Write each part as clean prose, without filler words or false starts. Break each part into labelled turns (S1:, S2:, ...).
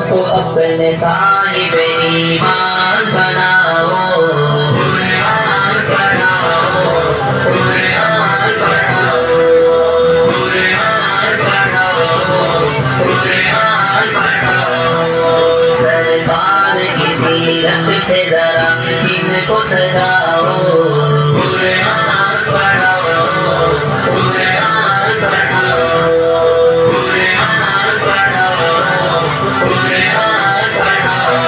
S1: को अपने साहिब ईमान बनाओ, कुरान पढ़ाओ, कुरान पढ़ाओ, कुरान पढ़ाओ, कुरान पढ़ाओ। सरकार की सीरत से जरा इनको सजाओ, कुरान पढ़ाओ, कुरान पढ़ाओ, कुरान पढ़ाओ, कुरान पढ़ाओ।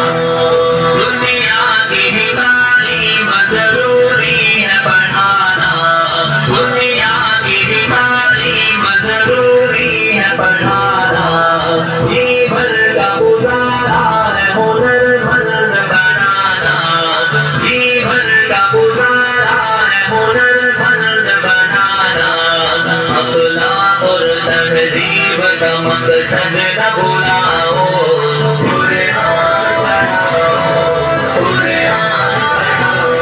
S1: दुनिया की तालीम जरूरी है पढ़ाना, दुनिया की तालीम जरूरी है पढ़ाना। जीवन का गुजारा है हुनरमंद बनाना, जीवन का गुजारा है हुनरमंद बनाना। अखलाक और तहजीब का मकसद न भुलाओ, कुरान पढ़ाओ, कुरान पढ़ाओ,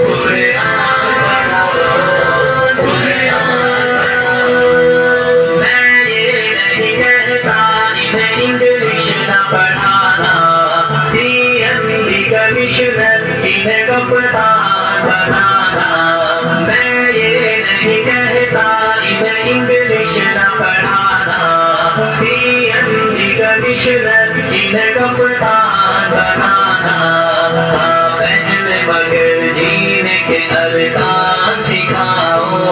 S1: कुरान पढ़ाओ, कुरान पढ़ाओ। मैं ये नहीं कहता इन्हें इंग्लिश न पढ़ाना, CMD कमिश्नर इन्हें कप्तान बनाना। मैं ये नहीं कहता इन्हें इंग्लिश न पढ़ाना, CMD कमिश्नर इन्हें कप्तान बनाना। पहले मगर जीने के अरकान सिखाओ,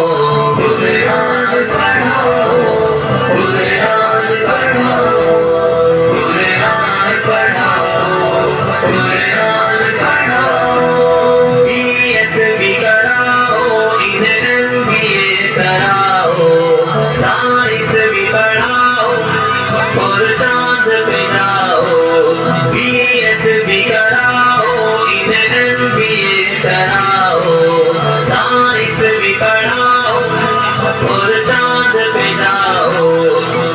S1: कुरान पढ़ाओ, कुरान पढ़ाओ, कुरान पढ़ाओ, कुरान पढ़ाओ। BSc कराओ, इन्हें MBA कराओ, साइंस भी पढ़ाओ और चांद पे जाओ। BSc कराओ, इन्हें MBA कराओ, साइंस भी पढ़ाओ और चांद पे जाओ।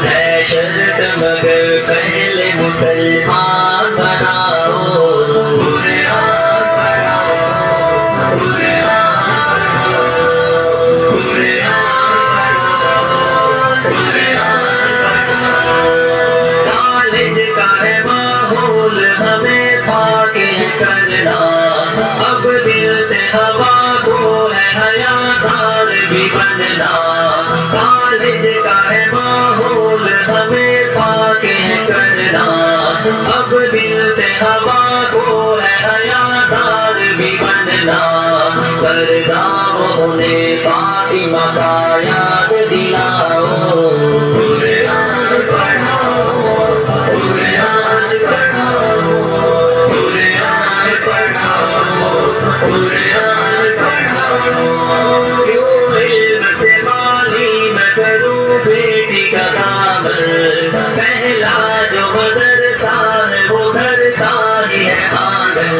S1: है शर्त मगर पहले मुसलमान बनाओ, कुरान पढ़ाओ, कुरान पढ़ाओ, कुरान पढ़ाओ, कुरान पढ़ाओ। कॉलेज का है माहौल हमें पाके करना, अब दिल से हवा को है हयादार भी बनना। कॉलेज का है माहौल हमें पाके करना, अब दिल से हवा को है हयादार भी बनना। करदाम उन्हें फातिमा का याद दिलाओ, कुरान पढ़ाओ, कुरान पढ़ाओ, कुरान पढ़ाओ, कुरान पढ़ाओ। क्यों इल्म से खाली मैं करूं बेटी का दामन, पहला जो मदरसा है वो दरसा ही है आंगन।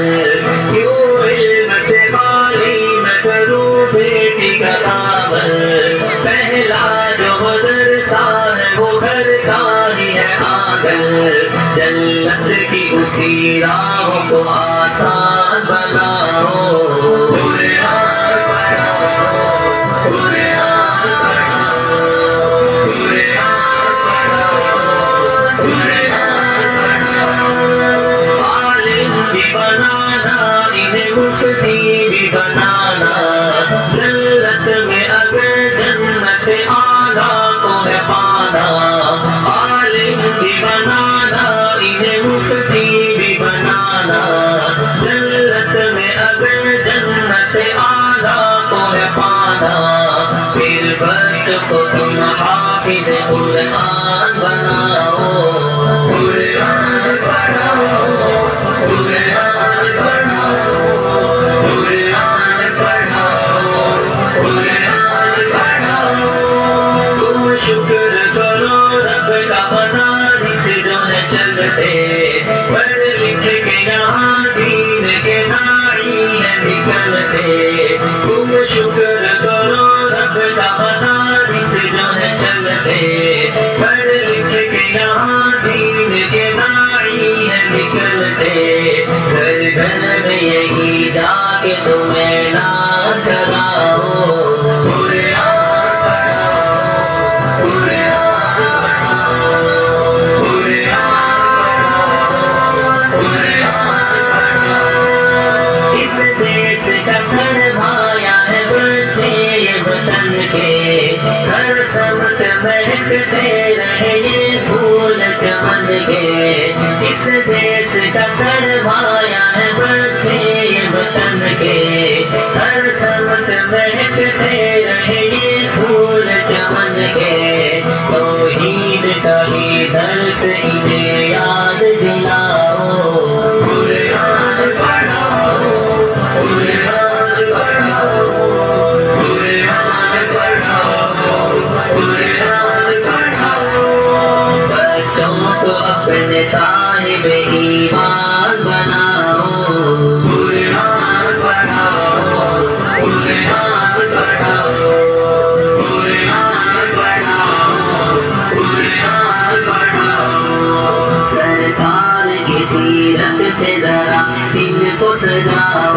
S1: क्यों इल्म से खाली मैं करूं बेटी का दामन, पहला जो मदरसा है वो दरसा ही है आंगन। जन्नत की उसी राह को आसान बनाओ, कुरान पढ़ाओ, कुरान पढ़ाओ, कुरान पढ़ाओ, कुरान पढ़ाओ। आलिम भी बनाना, इन्हें मुफ्ती भी बनाना। जन्नत में अगर जन्नत आला को है पाना, आलिम भी बनाना, इन्हें मुफ्ती भी बनाना। जन्नत में का सरमाया है बच्चे ये वतन के, हर समत महकते रहे ये फूल चमन के। तौहीद का ही दर्स इन्हें याद दिलाओ, कुरान पढ़ाओ, कुरान पढ़ाओ, कुरान पढ़ाओ, कुरान पढ़ाओ। बच्चों को अपने साहिब ईमान बनाओ, कुरान पढ़ाओ, कुरान पढ़ाओ, कुरान पढ़ाओ, कुरान पढ़ाओ। सरकार की सीरत से जरा इनको सजाओ,